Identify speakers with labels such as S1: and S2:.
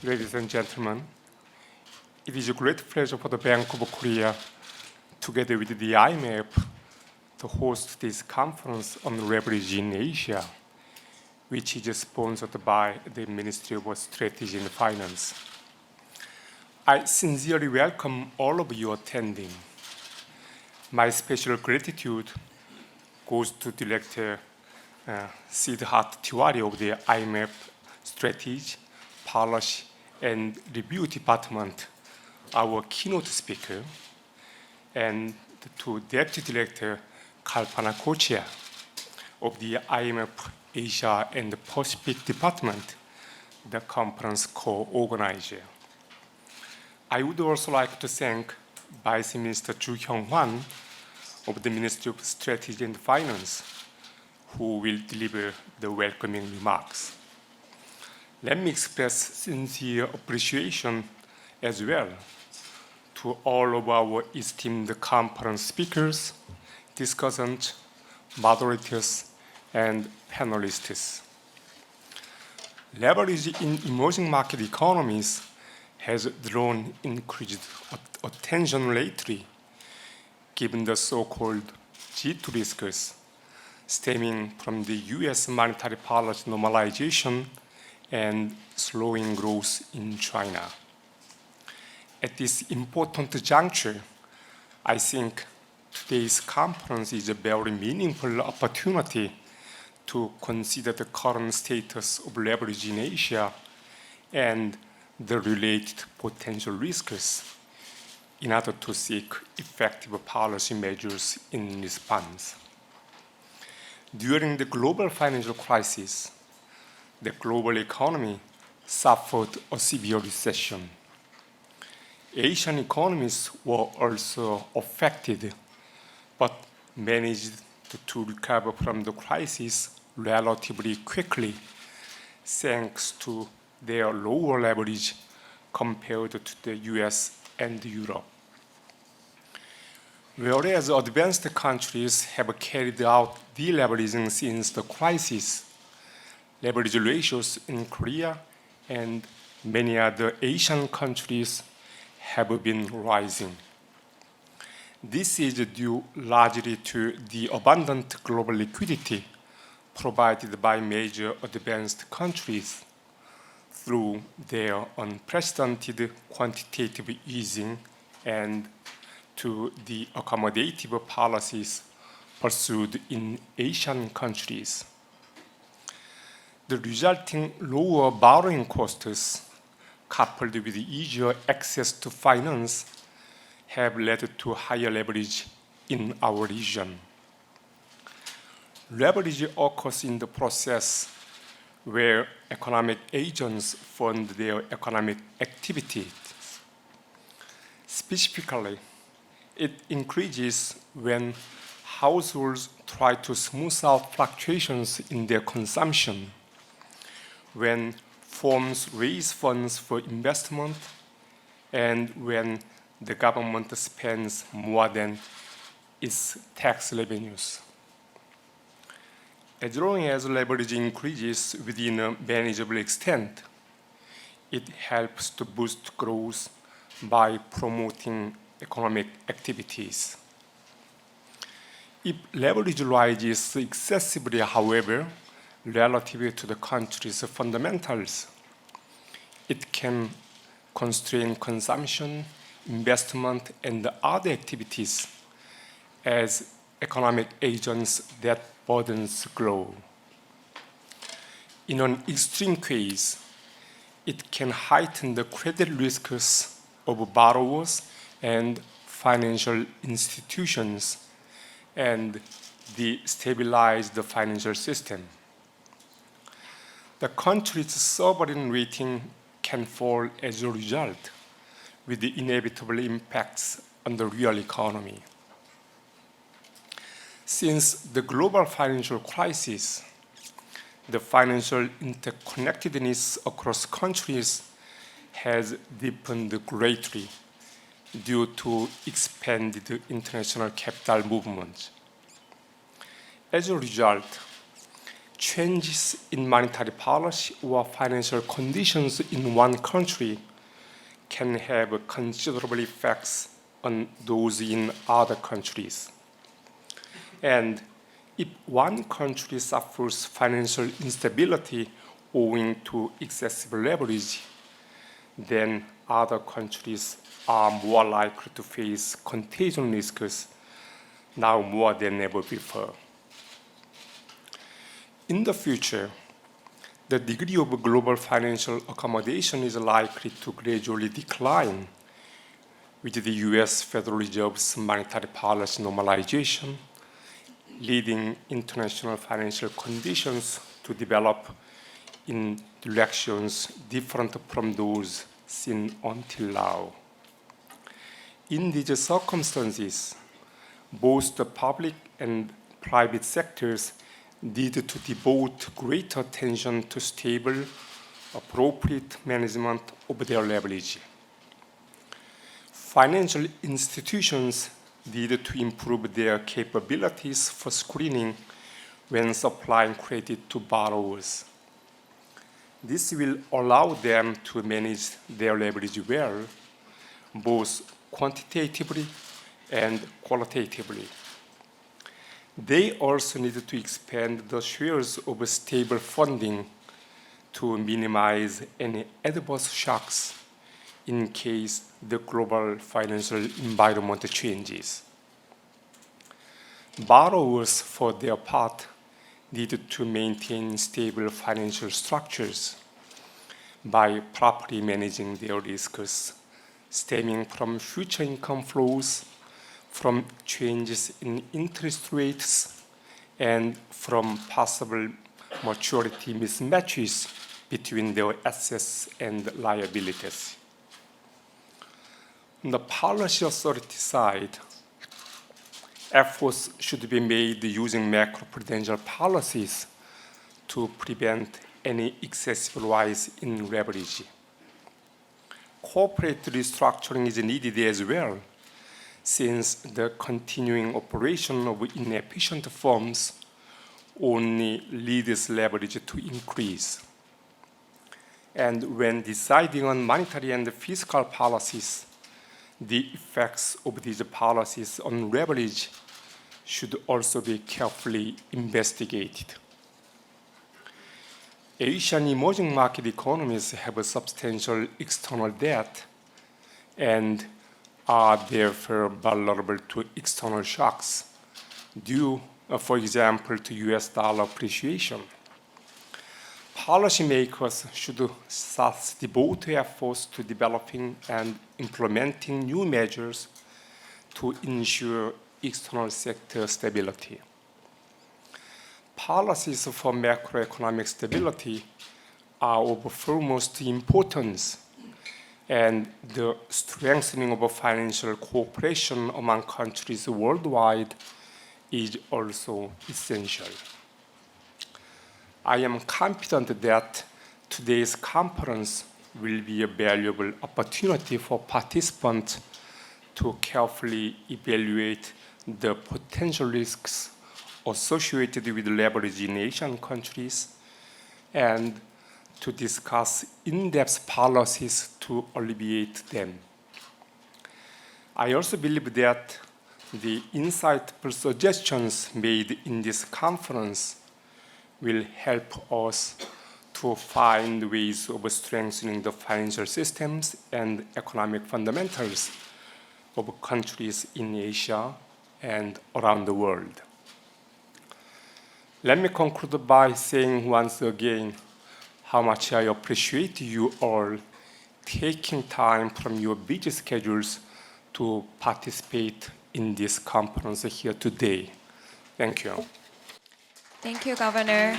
S1: Ladies and gentlemen, it is a great pleasure for the Bank of Korea, together with the IMF, to host this conference on leverage in Asia, which is sponsored by the Ministry of Strategy and Finance. I sincerely welcome all of you attending. My special gratitude goes to Director Siddharth Tiwari of the IMF Strategy, Policy, and Review Department, our keynote speaker, and to Deputy Director Kalpana Kochia of the IMF Asia and Pacific Department, the conference co-organizer. I would also like to thank Vice Minister Ju Hyung-hwan of the Ministry of Strategy and Finance, who will deliver the welcoming remarks. Let me express sincere appreciation as well to all of our esteemed conference speakers, discussants, moderators, and panelists. Leverage in emerging market economies has drawn increased attention lately, given the so-called G2 risks stemming from the US monetary policy normalization and slowing growth in China. At this important juncture, I think today's conference is a very meaningful opportunity to consider the current status of leverage in Asia and the related potential risks in order to seek effective policy measures in response. During the global financial crisis, the global economy suffered a severe recession. Asian economies were also affected, but managed to recover from the crisis relatively quickly, thanks to their lower leverage compared to the US and Europe. Whereas advanced countries have carried out deleveraging since the crisis, leverage ratios in Korea and many other Asian countries have been rising. This is due largely to the abundant global liquidity provided by major advanced countries through their unprecedented quantitative easing and to the accommodative policies pursued in Asian countries. The resulting lower borrowing costs, coupled with easier access to finance, have led to higher leverage in our region. Leverage occurs in the process where economic agents fund their economic activities. Specifically, it increases when households try to smooth out fluctuations in their consumption, when firms raise funds for investment, and when the government spends more than its tax revenues. As long as leverage increases within a manageable extent, it helps to boost growth by promoting economic activities. If leverage rises excessively, however, relative to the country's fundamentals, it can constrain consumption, investment, and other activities as economic agents that burdens grow. In an extreme case, it can heighten the credit risks of borrowers and financial institutions and destabilize the financial system. The country's sovereign rating can fall as a result, with the inevitable impacts on the real economy. Since the global financial crisis, the financial interconnectedness across countries has deepened greatly due to expanded international capital movements. As a result, changes in monetary policy or financial conditions in one country can have considerable effects on those in other countries. And if one country suffers financial instability owing to excessive leverage, then other countries are more likely to face contagion risks now more than ever before. In the future, the degree of global financial accommodation is likely to gradually decline with the US Federal Reserve's monetary policy normalization, leading international financial conditions to develop in directions different from those seen until now. In these circumstances, both the public and private sectors need to devote greater attention to stable, appropriate management of their leverage. Financial institutions need to improve their capabilities for screening when supplying credit to borrowers. This will allow them to manage their leverage well, both quantitatively and qualitatively. They also need to expand the shares of stable funding to minimize any adverse shocks in case the global financial environment changes. Borrowers, for their part, need to maintain stable financial structures by properly managing their risks stemming from future income flows, from changes in interest rates, and from possible maturity mismatches between their assets and liabilities. On the policy authority side, efforts should be made using macroprudential policies to prevent any excessive rise in leverage. Corporate restructuring is needed as well, since the continuing operation of inefficient firms only leads leverage to increase. And when deciding on monetary and fiscal policies, the effects of these policies on leverage should also be carefully investigated. Asian emerging market economies have a substantial external debt and are therefore vulnerable to external shocks due, for example, to US dollar appreciation. Policymakers should thus devote efforts to developing and implementing new measures to ensure external sector stability. Policies for macroeconomic stability are of foremost importance, and the strengthening of financial cooperation among countries worldwide is also essential. I am confident that today's conference will be a valuable opportunity for participants to carefully evaluate the potential risks associated with leverage in Asian countries and to discuss in-depth policies to alleviate them. I also believe that the insightful suggestions made in this conference will help us to find ways of strengthening the financial systems and economic fundamentals of countries in Asia and around the world. Let me conclude by saying once again how much I appreciate you all taking time from your busy schedules to participate in this conference here today. Thank you.
S2: Thank you, Governor.